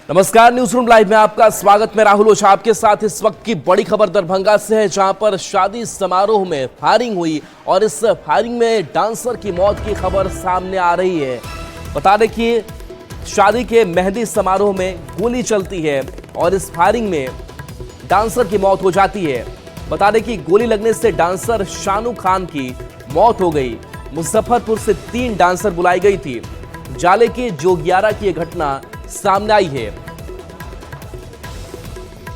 नमस्कार, news room live में आपका स्वागत। मैं राहुल ओझा आपके साथ। इस वक्त की बड़ी खबर दरभंगा से है, जहां पर शादी समारोह में फायरिंग हुई और इस फायरिंग में डांसर की मौत की खबर सामने आ रही है। बता दें कि शादी के मेहंदी समारोह में गोली चलती है और इस फायरिंग में डांसर की मौत हो जाती है। बता दें कि गोली लगने से डांसर शानू खान की मौत हो गई। मुजफ्फरपुर से 3 डांसर बुलाई गई थी। जाले के जोगियारा की यह घटना सामने आई है।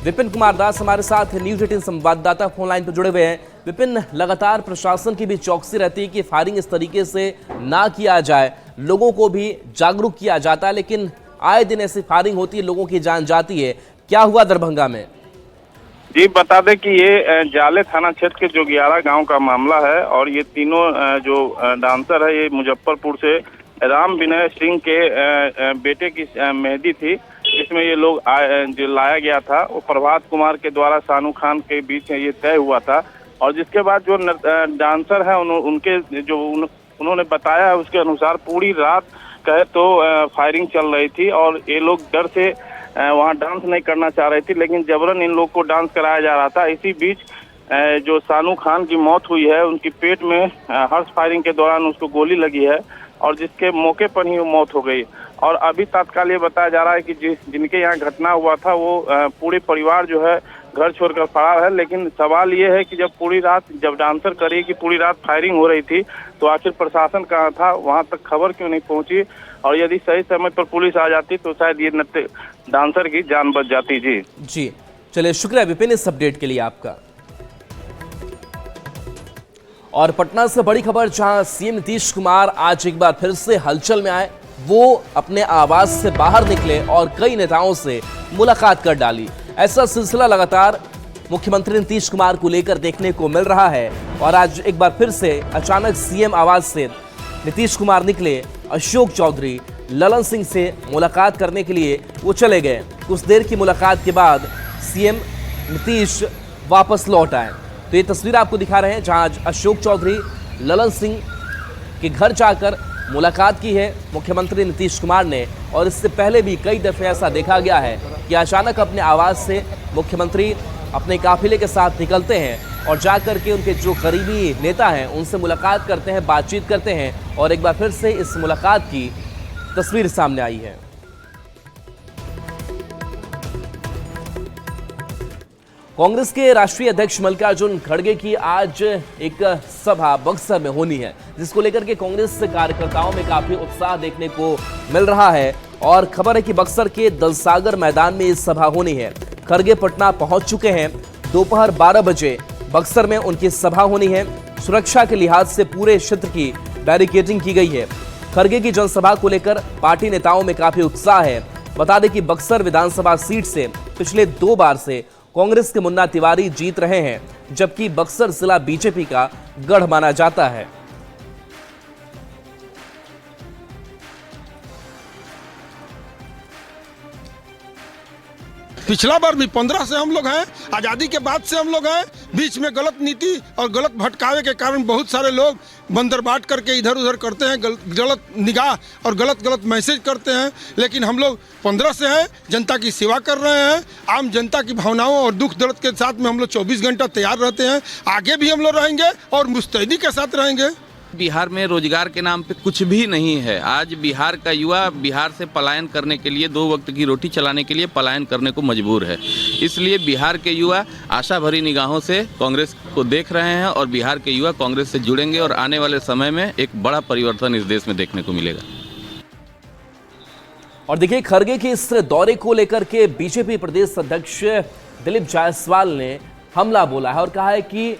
विपिन कुमार दास हमारे साथ न्यूज 18 संवाददाता फोन लाइन पर जुड़े हुए हैं। विपिन, लगातार प्रशासन की भी चौकसी रहती है कि फायरिंग इस तरीके से ना किया जाए, लोगों को भी जागरूक किया जाता है, लेकिन आए दिन ऐसी फायरिंग होती है, लोगों की जान जाती है। क्या हुआ दरभंगा में? जी, बता दें कि ये जाले थाना क्षेत्र के जोगियारा गांव का मामला है और ये तीनों जो डांसर है, ये मुजफ्फरपुर से राम विनय सिंह के बेटे की मेहंदी थी, जिसमें ये लोग जो लाया गया था वो प्रभात कुमार के द्वारा शानू खान के बीच ये तय हुआ था। और जिसके बाद जो डांसर है उनके जो उन्होंने बताया उसके अनुसार पूरी रात कहे तो फायरिंग चल रही थी और ये लोग डर से वहाँ डांस नहीं करना चाह रहे थे, लेकिन जबरन इन लोग को डांस कराया जा रहा था। इसी बीच जो शानू खान की मौत हुई है, उनकी पेट में हर्ष फायरिंग के दौरान उसको गोली लगी है और जिसके मौके पर ही वो मौत हो गई। और अभी तत्काल ये बताया जा रहा है कि जिनके यहाँ घटना हुआ था वो पूरे परिवार जो है घर छोड़कर फरार है। लेकिन सवाल ये है कि जब डांसर करी कि पूरी रात फायरिंग हो रही थी, तो आखिर प्रशासन कहाँ था, वहाँ तक खबर क्यों नहीं पहुंची? और यदि सही समय पर पुलिस आ जाती तो शायद ये डांसर की जान बच जाती। जी चलिए, शुक्रिया विपिन इस अपडेट के लिए आपका। और पटना से बड़ी खबर, जहां सीएम नीतीश कुमार आज एक बार फिर से हलचल में आए। वो अपने आवास से बाहर निकले और कई नेताओं से मुलाकात कर डाली। ऐसा सिलसिला लगातार मुख्यमंत्री नीतीश कुमार को लेकर देखने को मिल रहा है। और आज एक बार फिर से अचानक सीएम आवास से नीतीश कुमार निकले। अशोक चौधरी ललन सिंह से मुलाकात करने के लिए वो चले गए। कुछ देर की मुलाकात के बाद सीएम नीतीश वापस लौट आए। तो ये तस्वीर आपको दिखा रहे हैं, जहां अशोक चौधरी ललन सिंह के घर जाकर मुलाकात की है मुख्यमंत्री नीतीश कुमार ने। और इससे पहले भी कई दफे ऐसा देखा गया है कि अचानक अपने आवास से मुख्यमंत्री अपने काफिले के साथ निकलते हैं और जाकर के उनके जो करीबी नेता हैं उनसे मुलाकात करते हैं, बातचीत करते हैं। और एक बार फिर से इस मुलाकात की तस्वीर सामने आई है। कांग्रेस के राष्ट्रीय अध्यक्ष मल्लिकार्जुन खड़गे की आज एक सभा बक्सर में होनी है, जिसको लेकर के कांग्रेस कार्यकर्ताओं में काफी उत्साह देखने को मिल रहा है। और खबर है कि बक्सर के दलसागर मैदान में इस सभा होनी है। खड़गे पटना पहुंच चुके हैं। दोपहर 12 बजे बक्सर में उनकी सभा होनी है। सुरक्षा के लिहाज से पूरे क्षेत्र की बैरिकेडिंग की गई है। खड़गे की जनसभा को लेकर पार्टी नेताओं में काफी उत्साह है। बता दें कि बक्सर विधानसभा सीट से पिछले 2 बार से कांग्रेस के मुन्ना तिवारी जीत रहे हैं, जबकि बक्सर जिला बीजेपी का गढ़ माना जाता है। पिछला बार भी 15 से हम लोग हैं, आज़ादी के बाद से हम लोग हैं। बीच में गलत नीति और गलत भटकावे के कारण बहुत सारे लोग बंदरबाट करके इधर उधर करते हैं, गलत निगाह और गलत मैसेज करते हैं। लेकिन हम लोग 15 से हैं, जनता की सेवा कर रहे हैं। आम जनता की भावनाओं और दुख दर्द के साथ में हम लोग 24 घंटा तैयार रहते हैं। आगे भी हम लोग रहेंगे और मुस्तैदी के साथ रहेंगे। बिहार में रोजगार के नाम पे कुछ भी नहीं है। आज बिहार का युवा बिहार से पलायन करने के लिए, 2 वक्त की रोटी चलाने के लिए पलायन करने को मजबूर है। इसलिए बिहार के युवा आशा भरी निगाहों से कांग्रेस को देख रहे हैं और बिहार के युवा कांग्रेस से जुड़ेंगे और आने वाले समय में एक बड़ा परिवर्तन इस देश में देखने को मिलेगा। और देखिए, खड़गे के इस दौरे को लेकर के बीजेपी प्रदेश अध्यक्ष दिलीप जायसवाल ने हमला बोला है और कहा है कि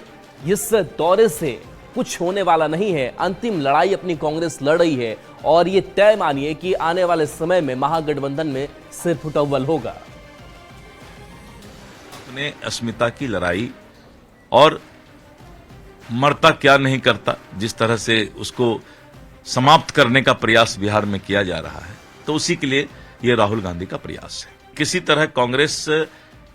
इस दौरे से कुछ होने वाला नहीं है। अंतिम लड़ाई अपनी कांग्रेस लड़ रही है और ये तय मानिए कि आने वाले समय में महागठबंधन में सिर फुटअव्वल होगा। अपने अस्मिता की लड़ाई और मरता क्या नहीं करता, जिस तरह से उसको समाप्त करने का प्रयास बिहार में किया जा रहा है, तो उसी के लिए ये राहुल गांधी का प्रयास है। किसी तरह कांग्रेस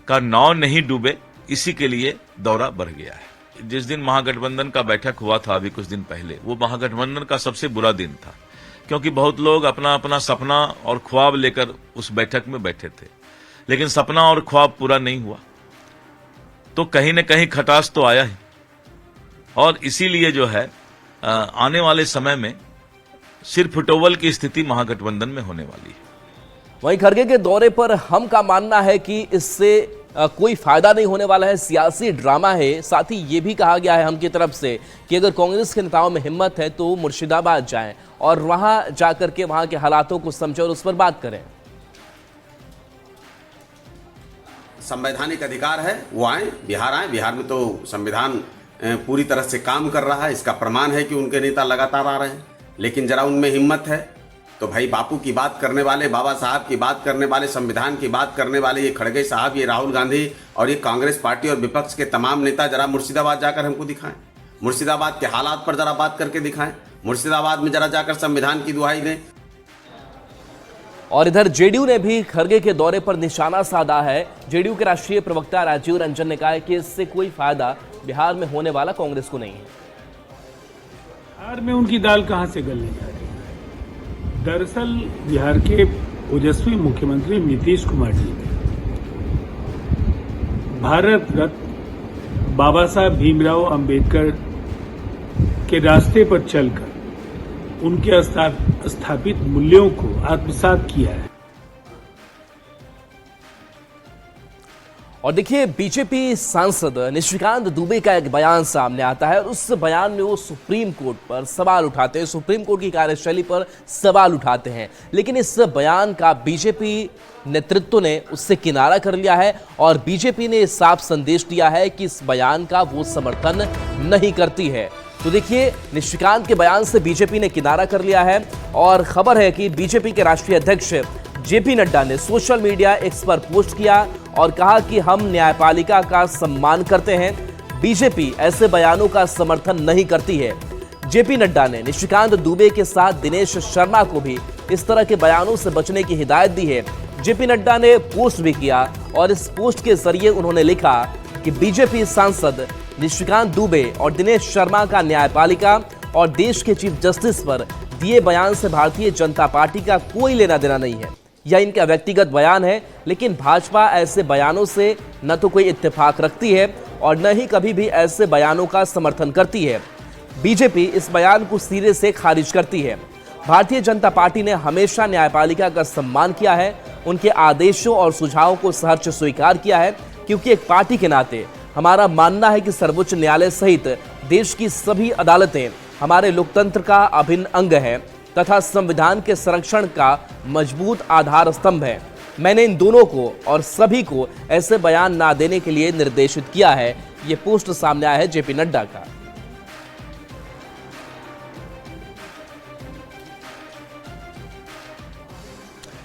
का नाव नहीं डूबे, इसी के लिए दौरा बढ़ गया है। जिस दिन महागठबंधन का बैठक हुआ था अभी कुछ दिन पहले, वो महागठबंधन का सबसे बुरा दिन था। क्योंकि बहुत लोग अपना अपना सपना और ख्वाब लेकर उस बैठक में बैठे थे, लेकिन सपना और ख्वाब पूरा नहीं हुआ, तो कहीं न कहीं खटास तो आया ही। और इसीलिए जो है आने वाले समय में सिर फुटोवल की स्थिति महागठबंधन में होने वाली है। वहीं खड़गे के दौरे पर हम का मानना है कि इससे कोई फायदा नहीं होने वाला है, सियासी ड्रामा है। साथ ही ये भी कहा गया है हम की तरफ से कि अगर कांग्रेस के नेताओं में हिम्मत है तो मुर्शिदाबाद जाएं और वहां जाकर के वहां के हालातों को समझें और उस पर बात करें। संवैधानिक अधिकार है, वो आए, बिहार आए। बिहार में तो संविधान पूरी तरह से काम कर रहा है, इसका प्रमाण है कि उनके नेता लगातार आ रहे हैं। लेकिन जरा उनमें हिम्मत है तो भाई बापू की बात करने वाले, बाबा साहब की बात करने वाले, संविधान की बात करने वाले ये खड़गे साहब, ये राहुल गांधी और ये कांग्रेस पार्टी और विपक्ष के तमाम नेता जरा मुर्शिदाबाद जाकर हमको दिखाएं, मुर्शिदाबाद के हालात पर जरा बात करके दिखाएं, मुर्शिदाबाद में जरा जाकर संविधान की दुहाई दें। और इधर जेडीयू ने भी खड़गे के दौरे पर निशाना साधा है। जेडीयू के राष्ट्रीय प्रवक्ता राजीव रंजन ने कहा है कि इससे कोई फायदा बिहार में होने वाला कांग्रेस को नहीं है। बिहार में उनकी दाल कहां से गलने जा रही है? दरअसल बिहार के ओजस्वी मुख्यमंत्री नीतीश कुमार जी ने भारत रत्न बाबा साहब भीमराव अंबेडकर के रास्ते पर चलकर उनके स्थापित मूल्यों को आत्मसात किया है। और देखिए, बीजेपी सांसद निशिकांत दुबे का एक बयान सामने आता है और उस बयान में वो सुप्रीम कोर्ट पर सवाल उठाते हैं, सुप्रीम कोर्ट की कार्यशैली पर सवाल उठाते हैं। लेकिन इस बयान का बीजेपी नेतृत्व ने उससे किनारा कर लिया है और बीजेपी ने साफ संदेश दिया है कि इस बयान का वो समर्थन नहीं करती है। तो देखिए, निशिकांत के बयान से बीजेपी ने किनारा कर लिया है और खबर है कि बीजेपी के राष्ट्रीय अध्यक्ष जेपी नड्डा ने सोशल मीडिया एक्स पर पोस्ट किया और कहा कि हम न्यायपालिका का सम्मान करते हैं, बीजेपी ऐसे बयानों का समर्थन नहीं करती है। जेपी नड्डा ने निशिकांत दुबे के साथ दिनेश शर्मा को भी इस तरह के बयानों से बचने की हिदायत दी है। जेपी नड्डा ने पोस्ट भी किया और इस पोस्ट के जरिए उन्होंने लिखा कि बीजेपी सांसद निशिकांत दुबे और दिनेश शर्मा का न्यायपालिका और देश के चीफ जस्टिस पर दिए बयान से भारतीय जनता पार्टी का कोई लेना देना नहीं है। यह इनका व्यक्तिगत बयान है, लेकिन भाजपा ऐसे बयानों से न तो कोई इत्तेफाक रखती है और न ही कभी भी ऐसे बयानों का समर्थन करती है। बीजेपी इस बयान को सिरे से खारिज करती है। भारतीय जनता पार्टी ने हमेशा न्यायपालिका का सम्मान किया है, उनके आदेशों और सुझावों को सहर्ष स्वीकार किया है, क्योंकि एक पार्टी के नाते हमारा मानना है कि सर्वोच्च न्यायालय सहित देश की सभी अदालतें हमारे लोकतंत्र का अभिन्न अंग है तथा संविधान के संरक्षण का मजबूत आधार स्तंभ है। मैंने इन दोनों को और सभी को ऐसे बयान ना देने के लिए निर्देशित किया है। ये पोस्ट सामने आया है जेपी नड्डा का।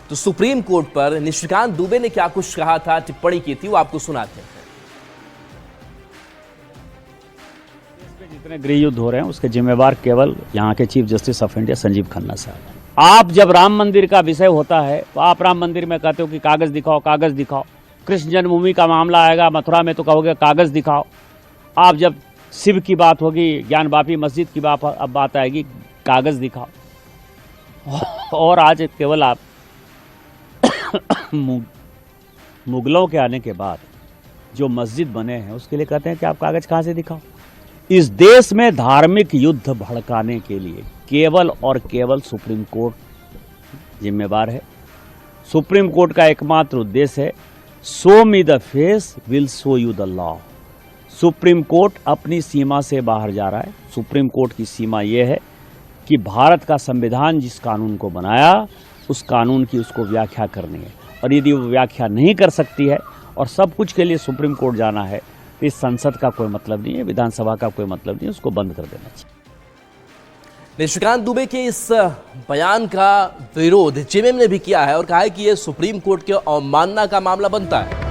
तो सुप्रीम कोर्ट पर निशिकांत दुबे ने क्या कुछ कहा था, टिप्पणी की थी, वो आपको सुनाते हैं। जितने गृह युद्ध हो रहे हैं उसके जिम्मेवार केवल यहाँ के chief justice of India Sanjeev Khanna साहब। आप जब राम मंदिर का विषय होता है तो आप राम मंदिर में कहते हो कि कागज दिखाओ, कागज दिखाओ। कृष्ण जन्मभूमि का मामला आएगा मथुरा में तो कहोगे कागज दिखाओ। आप जब शिव की बात होगी, ज्ञानवापी मस्जिद की बात आएगी, कागज दिखाओ। और आज केवल आप मुगलों के आने के बाद जो मस्जिद बने हैं उसके लिए कहते हैं कि आप कागज कहाँ से दिखाओ। इस देश में धार्मिक युद्ध भड़काने के लिए केवल और केवल सुप्रीम कोर्ट जिम्मेवार है। सुप्रीम कोर्ट का एकमात्र उद्देश्य है show me the face will show you the law. Supreme court अपनी सीमा से बाहर जा रहा है। सुप्रीम कोर्ट की सीमा यह है कि भारत का संविधान जिस कानून को बनाया उस कानून की उसको व्याख्या करनी है, और यदि वो व्याख्या नहीं कर सकती है और सब कुछ के लिए सुप्रीम कोर्ट जाना है तो इस संसद का कोई मतलब नहीं है, विधानसभा का कोई मतलब नहीं है, उसको बंद कर देना चाहिए। निशिकांत दुबे के इस बयान का विरोध जेएमएम ने भी किया है और कहा है कि यह सुप्रीम कोर्ट के अवमानना का मामला बनता है।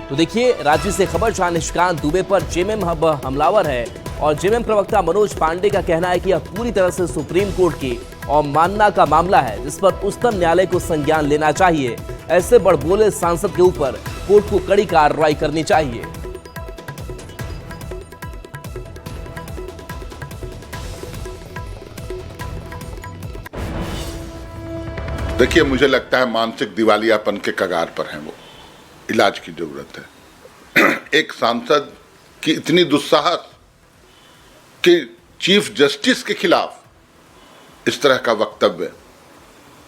तो देखिए, राज्य से खबर जहां निशिकांत दुबे पर जेएमएम अब हमलावर है और जेएमएम प्रवक्ता मनोज पांडे का कहना है कि यह पूरी तरह से सुप्रीम कोर्ट की अवमानना का मामला है, जिस पर उच्चतम न्यायालय को संज्ञान लेना चाहिए। ऐसे बड़बोले सांसद के ऊपर कोर्ट को कड़ी कार्रवाई करनी चाहिए। देखिए, मुझे लगता है मानसिक दिवालियापन के कगार पर हैं वो, इलाज की जरूरत है। एक सांसद की इतनी दुस्साहस कि चीफ जस्टिस के खिलाफ इस तरह का वक्तव्य,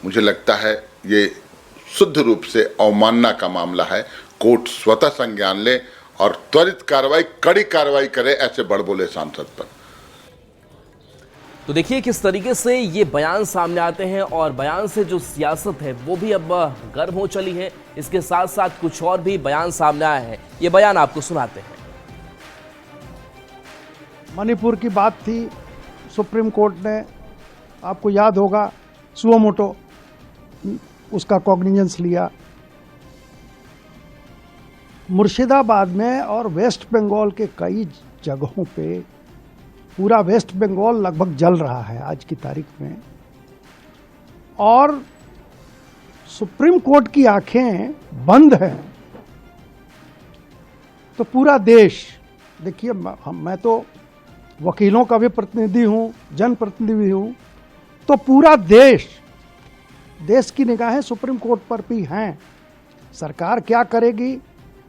मुझे लगता है ये शुद्ध रूप से अवमानना का मामला है। कोर्ट स्वतः संज्ञान ले और त्वरित कार्रवाई, कड़ी कार्रवाई करे ऐसे बड़बोले सांसद पर। तो देखिए किस तरीके से ये बयान सामने आते हैं और बयान से जो सियासत है वो भी अब गर्म हो चली है। इसके साथ साथ कुछ और भी बयान सामने आए हैं, ये बयान आपको सुनाते हैं। मणिपुर की बात थी, सुप्रीम कोर्ट ने, आपको याद होगा, सुओ मोटो उसका कॉग्निजेंस लिया। मुर्शिदाबाद में और वेस्ट बंगाल के कई जगहों पे पूरा वेस्ट बंगाल लगभग जल रहा है आज की तारीख में, और सुप्रीम कोर्ट की आंखें बंद हैं। तो पूरा देश, देखिए मैं तो वकीलों का भी प्रतिनिधि हूँ, जनप्रतिनिधि भी हूँ, तो पूरा देश की निगाहें सुप्रीम कोर्ट पर भी हैं। सरकार क्या करेगी,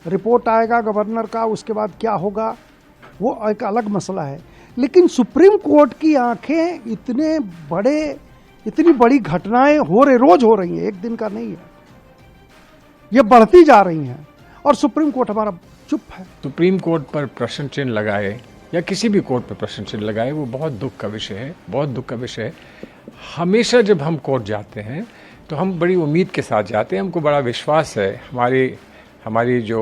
रिपोर्ट आएगा गवर्नर का, उसके बाद क्या होगा वो एक अलग मसला है, लेकिन सुप्रीम कोर्ट की आंखें इतनी बड़ी घटनाएं रोज हो रही हैं, एक दिन का नहीं है, ये बढ़ती जा रही हैं, और सुप्रीम कोर्ट हमारा चुप है। सुप्रीम कोर्ट पर प्रश्न चिन्ह लगाए या किसी भी कोर्ट पर प्रश्न चिन्ह लगाए, वो बहुत दुख का विषय है, बहुत दुख का विषय है। हमेशा जब हम कोर्ट जाते हैं तो हम बड़ी उम्मीद के साथ जाते हैं, हमको बड़ा विश्वास है, हमारी जो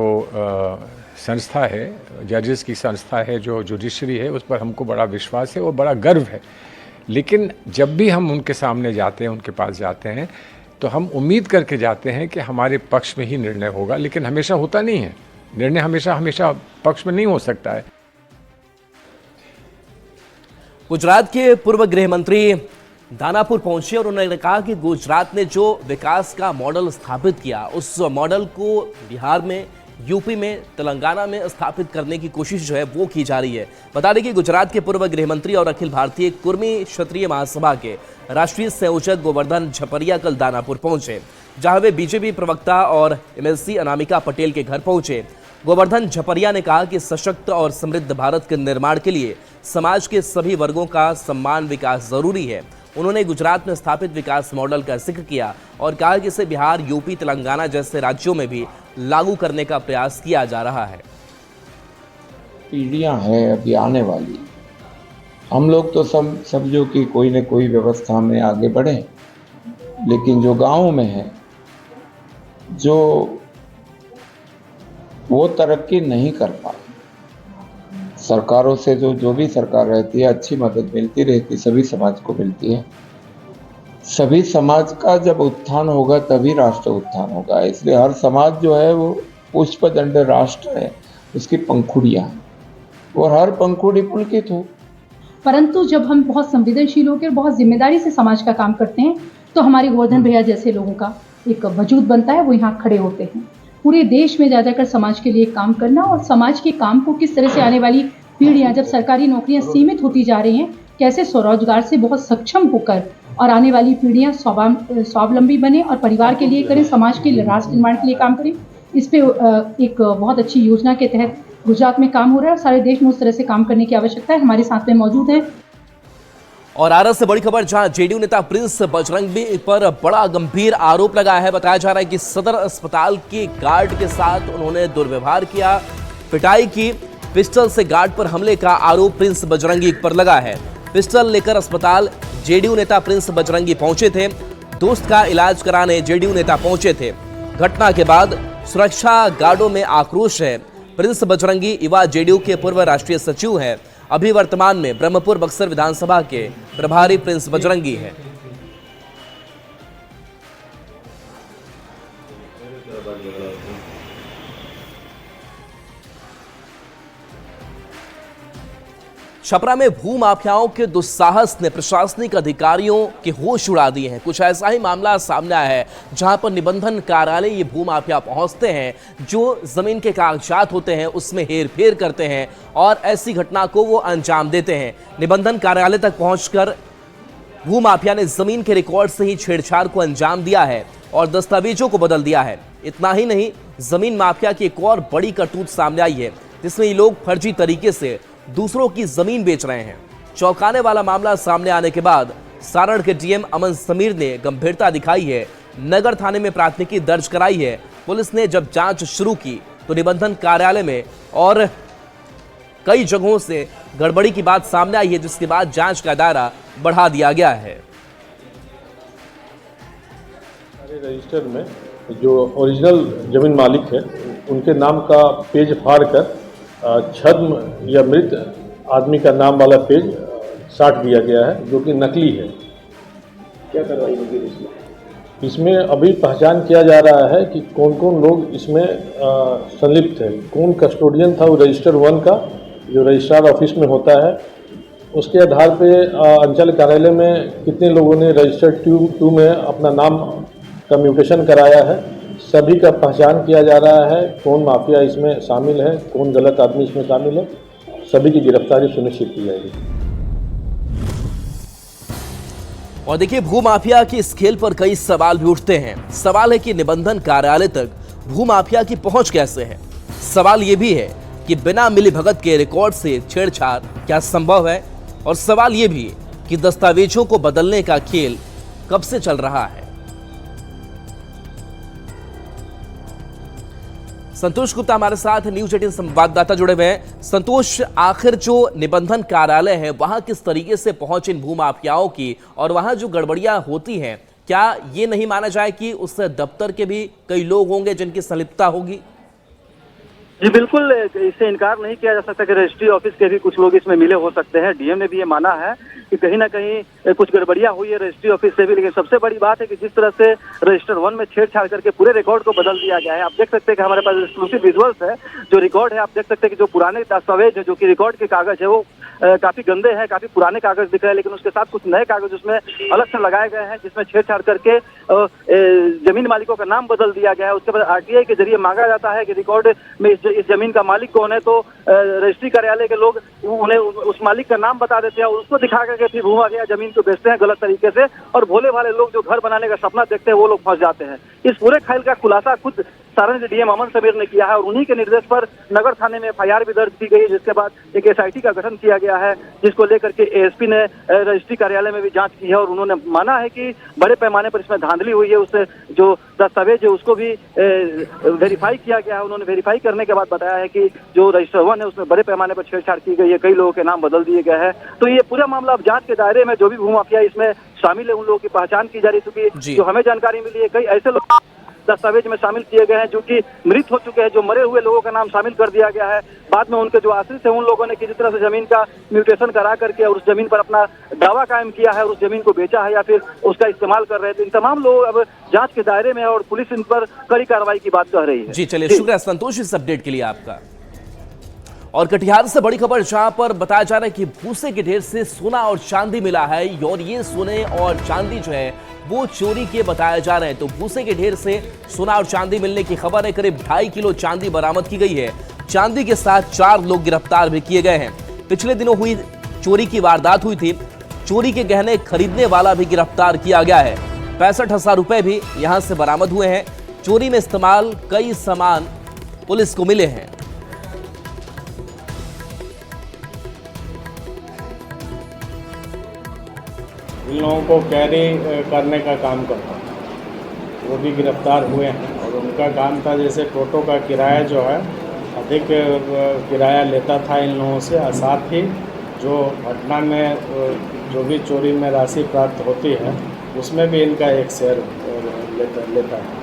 संस्था है, जजेस की संस्था है, जो जुडिशरी है, उस पर हमको बड़ा विश्वास है और बड़ा गर्व है। लेकिन जब भी हम उनके सामने जाते हैं, उनके पास जाते हैं, तो हम उम्मीद करके जाते हैं कि हमारे पक्ष में ही निर्णय होगा, लेकिन हमेशा होता नहीं है। निर्णय हमेशा पक्ष में नहीं हो सकता है। गुजरात के पूर्व गृह मंत्री दानापुर पहुंचे और उन्होंने कहा कि गुजरात ने जो विकास का मॉडल स्थापित किया, उस मॉडल को बिहार में, यूपी में, तेलंगाना में स्थापित करने की कोशिश जो है वो की जा रही है। बता दें कि गुजरात के पूर्व गृह मंत्री और अखिल भारतीय कुर्मी क्षत्रिय महासभा के राष्ट्रीय संयोजक गोवर्धन झपरिया कल दानापुर पहुंचे, जहां वे बीजेपी प्रवक्ता और एमएलसी अनामिका पटेल के घर पहुंचे। गोवर्धन झपरिया ने कहा कि सशक्त और समृद्ध भारत के निर्माण के लिए समाज के सभी वर्गों का सम्मान, विकास जरूरी है। उन्होंने गुजरात में स्थापित विकास मॉडल का जिक्र किया और कहा कि इसे बिहार, यूपी, तेलंगाना जैसे राज्यों में भी लागू करने का प्रयास किया जा रहा है। पीढ़ियां हैं अभी आने वाली, हम लोग तो समझो कि कोई न कोई व्यवस्था में आगे बढ़े, लेकिन जो गांव में है, जो वो तरक्की नहीं कर पाए। सरकारों से जो भी सरकार रहती है, अच्छी मदद मिलती रहती, सभी समाज को मिलती है। सभी समाज का जब उत्थान होगा तभी राष्ट्र उत्थान होगा। इसलिए हर समाज जो है वो पुष्पदंड राष्ट्र है, उसकी पंखुड़ियां हैं, और हर पंखुड़ी पुलकित हो। परंतु जब हम बहुत संवेदनशील होकर बहुत जिम्मेदारी से समाज का काम करते हैं, तो हमारे गोवर्धन भैया जैसे लोगों का एक वजूद बनता है, वो यहाँ खड़े होते हैं। पूरे देश में जाकर समाज के लिए काम करना, और समाज के काम को किस तरह से आने वाली पीढ़ियां, जब सरकारी नौकरियां सीमित होती जा रही हैं, कैसे स्वरोजगार से बहुत सक्षम होकर और आने वाली पीढ़ियां स्वावलंबी बने और परिवार के लिए करें, समाज के लिए, राष्ट्र निर्माण के लिए काम करें। इस पे एक बहुत अच्छी योजना के तहत गुजरात में काम हो रहा है, और सारे देश में उस तरह से काम करने की आवश्यकता है। हमारे साथ में मौजूद है। और आरा से बड़ी खबर, जहां जेडीयू नेता प्रिंस बजरंगी पर बड़ा गंभीर आरोप लगाया है। बताया जा रहा है कि सदर अस्पताल के गार्ड के साथ उन्होंने दुर्व्यवहार किया, पिटाई की। पिस्टल से गार्ड पर हमले का आरोप प्रिंस बजरंगी पर लगा है। पिस्टल लेकर अस्पताल जेडीयू नेता प्रिंस बजरंगी पहुंचे थे। दोस्त का इलाज कराने जेडीयू नेता पहुंचे थे। घटना के बाद सुरक्षा गार्डों में आक्रोश है। प्रिंस बजरंगी युवा जेडीयू के पूर्व राष्ट्रीय सचिव हैं। अभी वर्तमान में ब्रह्मपुर बक्सर विधानसभा के प्रभारी प्रिंस बजरंगी हैं। छपरा में भू माफियाओं के दुस्साहस ने प्रशासनिक अधिकारियों के होश उड़ा दिए हैं। कुछ ऐसा ही मामला सामने आया है, जहां पर निबंधन कार्यालय ये भू माफिया पहुंचते हैं, जो जमीन के कागजात होते हैं उसमें हेरफेर करते हैं और ऐसी घटना को वो अंजाम देते हैं। निबंधन कार्यालय तक पहुंचकर भूमाफिया ने जमीन के रिकॉर्ड से ही छेड़छाड़ को अंजाम दिया है और दस्तावेजों को बदल दिया है। इतना ही नहीं, जमीन माफिया की एक और बड़ी करतूत सामने आई है, जिसमें ये लोग फर्जी तरीके से दूसरों की जमीन बेच रहे हैं। चौंकाने वाला मामला सामने आने के बाद सारण के डीएम अमन समीर ने गंभीरता दिखाई है, नगर थाने में प्राथमिकी दर्ज कराई है। पुलिस ने जब जांच शुरू की तो निबंधन कार्यालय में और कई जगहों से गड़बड़ी की बात सामने आई है, जिसके बाद जांच का दायरा बढ़ा दिया गया है। रजिस्टर में जो ओरिजिनल जमीन मालिक है उनके नाम का पेज फाड़ कर छद्म या मृत आदमी का नाम वाला पेज साट दिया गया है, जो कि नकली है। क्या कार्रवाई होगी इसमें अभी पहचान किया जा रहा है कि कौन कौन लोग इसमें संलिप्त है। कौन कस्टोडियन था वो रजिस्टर 1 का, जो रजिस्ट्रार ऑफिस में होता है, उसके आधार पे अंचल कार्यालय में कितने लोगों ने रजिस्टर 2 में अपना नाम का म्यूटेशन कराया है। सभी का पहचान किया जा रहा है, कौन माफिया इसमें शामिल है, कौन गलत आदमी इसमें शामिल है, सभी की गिरफ्तारी सुनिश्चित की जाएगी। और देखिए, भूमाफिया की इस खेल पर कई सवाल भी उठते हैं। सवाल है कि निबंधन कार्यालय तक भूमाफिया की पहुंच कैसे है। सवाल यह भी है कि बिना मिलीभगत के रिकॉर्ड से छेड़छाड़ क्या संभव है, और सवाल यह भी कि दस्तावेजों को बदलने का खेल कब से चल रहा है। संतोष गुप्ता हमारे साथ न्यूज 18 संवाददाता जुड़े हुए हैं। संतोष, आखिर जो निबंधन कार्यालय है वहां किस तरीके से पहुंच इन भूमाफियाओं की, और वहां जो गड़बड़ियां होती हैं, क्या ये नहीं माना जाए कि उस दफ्तर के भी कई लोग होंगे जिनकी संलिप्तता होगी? जी बिल्कुल, इससे इनकार नहीं किया जा सकता कि रजिस्ट्री ऑफिस के भी कुछ लोग इसमें मिले हो सकते हैं। डीएम ने भी ये माना है कि कहीं ना कहीं कुछ गड़बड़ियां हुई है रजिस्ट्री ऑफिस से भी। लेकिन सबसे बड़ी बात है कि जिस तरह से रजिस्टर 1 में छेड़छाड़ करके पूरे रिकॉर्ड को बदल दिया गया है। आप देख सकते हैं कि हमारे पास एक्सक्लूसिव विजुअल्स है, जो रिकॉर्ड है। आप देख सकते हैं कि जो पुराने दस्तावेज है, जो कि रिकॉर्ड के कागज है, वो काफी गंदे हैं, काफी पुराने कागज दिख रहे हैं। लेकिन उसके साथ कुछ नए कागज उसमें अलग से लगाए गए हैं, जिसमें छेड़छाड़ करके जमीन मालिकों का नाम बदल दिया गया है। उसके बाद आरटीआई के जरिए मांगा जाता है कि रिकॉर्ड में इस जमीन का मालिक कौन है, तो रजिस्ट्री कार्यालय के लोग उन्हें उस मालिक का नाम बता देते हैं और उसको दिखा करके फिर भूमाफिया जमीन को बेचते हैं गलत तरीके से। और भोले भाले लोग जो घर बनाने का सपना देखते हैं वो लोग फंस जाते हैं। इस पूरे खेल का खुलासा खुद सारण के डीएम अमन समीर ने किया है और उन्हीं के निर्देश पर नगर थाने में एफआईआर भी दर्ज की गई है, जिसके बाद एक एसआईटी का गठन किया गया है, जिसको लेकर के एएसपी ने रजिस्ट्री कार्यालय में भी जांच की है। और उन्होंने माना है कि बड़े पैमाने पर इसमें धांधली हुई है। उससे जो दस्तावेज है उसको भी वेरीफाई किया गया है। उन्होंने वेरीफाई करने के बाद बताया है कि जो रजिस्टर 1 है उसमें बड़े पैमाने पर छेड़छाड़ की गई है, कई लोगों के नाम बदल दिए गए हैं। तो ये पूरा मामला अब जांच के दायरे में जो भी भूमाफिया इसमें शामिल है उन लोगों की पहचान की जा रही है। क्योंकि जो हमें जानकारी मिली है, कई ऐसे लोग दस्तावेज में शामिल किए गए हैं जो कि मृत हो चुके हैं, जो मरे हुए लोगों का नाम शामिल कर दिया गया है। बाद में उनके जो आश्रित है उन लोगों ने किसी तरह से जमीन का म्यूटेशन करा करके और उस जमीन पर अपना दावा कायम किया है और उस जमीन को बेचा है या फिर उसका इस्तेमाल कर रहे थे। इन तमाम लोग अब जांच के दायरे में और पुलिस इन पर कड़ी कार्रवाई की बात कह रही है। जी चलिए, शुक्रिया संतोष इस अपडेट के लिए आपका। और कटिहार से बड़ी खबर, जहां पर बताया जा रहा है कि भूसे के ढेर से सोना और चांदी मिला है, और ये सोने और चांदी जो है वो चोरी के बताया जा रहे हैं। तो भूसे के ढेर से सोना और चांदी मिलने की खबर है। करीब 2.5 किलो चांदी बरामद की गई है। चांदी के साथ 4 लोग गिरफ्तार भी किए गए हैं। पिछले दिनों हुई चोरी की वारदात हुई थी, चोरी के गहने खरीदने वाला भी गिरफ्तार किया गया है। 65,000 रुपए भी यहां से बरामद हुए हैं। चोरी में इस्तेमाल कई सामान पुलिस को मिले हैं। इन लोगों को कैरी करने का काम करता था, वो भी गिरफ्तार हुए हैं। और उनका काम था, जैसे टोटो का किराया जो है अधिक किराया लेता था इन लोगों से, और साथ ही जो घटना में जो भी चोरी में राशि प्राप्त होती है उसमें भी इनका एक शेयर लेता है।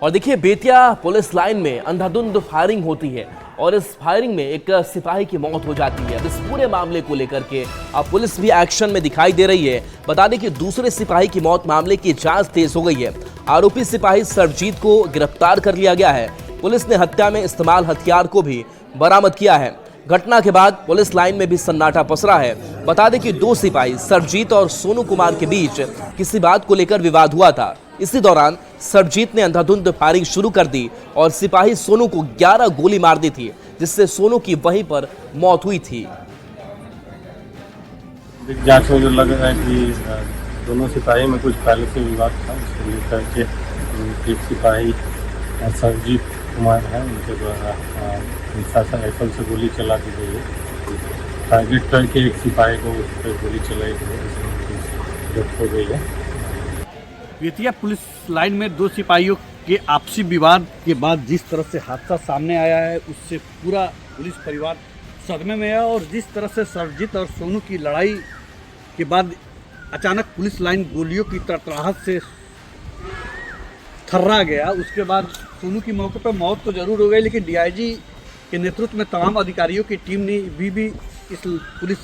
और देखिए, बेतिया पुलिस लाइन में अंधाधुंध फायरिंग होती है और इस फायरिंग में एक सिपाही की मौत हो जाती है। अब इस पूरे मामले को लेकर के अब पुलिस भी एक्शन में दिखाई दे रही है। बता दें कि दूसरे सिपाही की मौत मामले की जांच तेज हो गई है। आरोपी सिपाही सरजीत को गिरफ्तार कर लिया गया है। पुलिस ने हत्या में इस्तेमाल हथियार को भी बरामद किया है। घटना के बाद पुलिस लाइन में भी सन्नाटा पसरा है। बता दें कि 2 सिपाही सरजीत और सोनू कुमार के बीच किसी बात को लेकर विवाद हुआ था। इसी दौरान सरजीत ने अंधाधुंध फायरिंग शुरू कर दी और सिपाही सोनू को 11 गोली मार दी थी, जिससे सोनू की वहीं पर मौत हुई थी। जांच में जो लग रहा है कि दोनों सिपाही में कुछ पहले से विवाद था, उसको लेकर के एक सिपाही सरजीत कुमार है, उनके द्वारा राइफल से गोली चला दी गई है। टारगेट करके एक सिपाही को उस पर गोली चलाई गई है, जिसमें उनकी डेथ हो गई है। बेतिया पुलिस लाइन में दो सिपाहियों के आपसी विवाद के बाद जिस तरह से हादसा सामने आया है, उससे पूरा पुलिस परिवार सदमे में है। और जिस तरह से सरजीत और सोनू की लड़ाई के बाद अचानक पुलिस लाइन गोलियों की तड़तड़ाहट से थर्रा गया, उसके बाद सोनू की मौके पर मौत तो जरूर हो गई, लेकिन डीआईजी के नेतृत्व में तमाम अधिकारियों की टीम ने भी इस पुलिस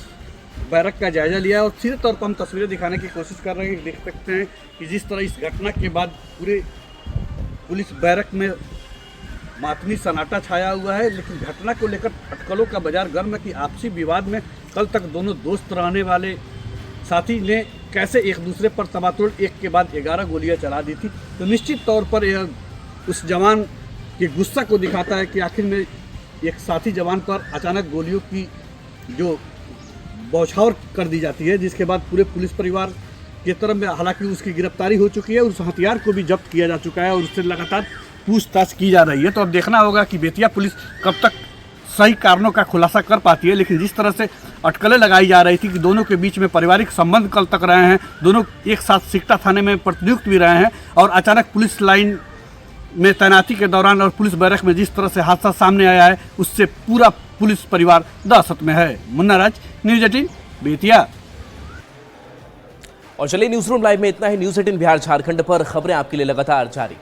बैरक का जायजा लिया और सीधे तौर पर हम तस्वीरें दिखाने की कोशिश कर रहे हैं। देख सकते हैं कि जिस तरह इस घटना के बाद पूरे पुलिस बैरक में मातमी सन्नाटा छाया हुआ है, लेकिन घटना को लेकर अटकलों का बाजार गर्म है कि आपसी विवाद में कल तक दोनों दोस्त रहने वाले साथी ने कैसे एक दूसरे पर तबातुल एक के बाद 11 गोलियां चला दी थी। तो निश्चित तौर पर यह उस जवान के गुस्सा को दिखाता है कि आखिर में एक साथी जवान पर अचानक गोलियों की जो बौछार कर दी जाती है, जिसके बाद पूरे पुलिस परिवार की तरफ में हालांकि उसकी गिरफ्तारी हो चुकी है, उस हथियार को भी जब्त किया जा चुका है और उससे लगातार पूछताछ की जा रही है। तो अब देखना होगा कि बेतिया पुलिस कब तक सही कारणों का खुलासा कर पाती है। लेकिन जिस तरह से अटकलें लगाई जा रही थी कि दोनों के बीच में पारिवारिक संबंध कल तक रहे हैं, दोनों एक साथ सिकटा थाने में प्रतिनियुक्त भी रहे हैं, और अचानक पुलिस लाइन में तैनाती के दौरान और पुलिस बैरक में जिस तरह से हादसा सामने आया है, उससे पूरा पुलिस परिवार दहशत में है। मुन्ना राज, न्यूज़ 18 बेतिया। और चलिए न्यूज़ रूम लाइव में इतना ही। न्यूज़ 18 बिहार झारखंड पर खबरें आपके लिए लगातार जारी।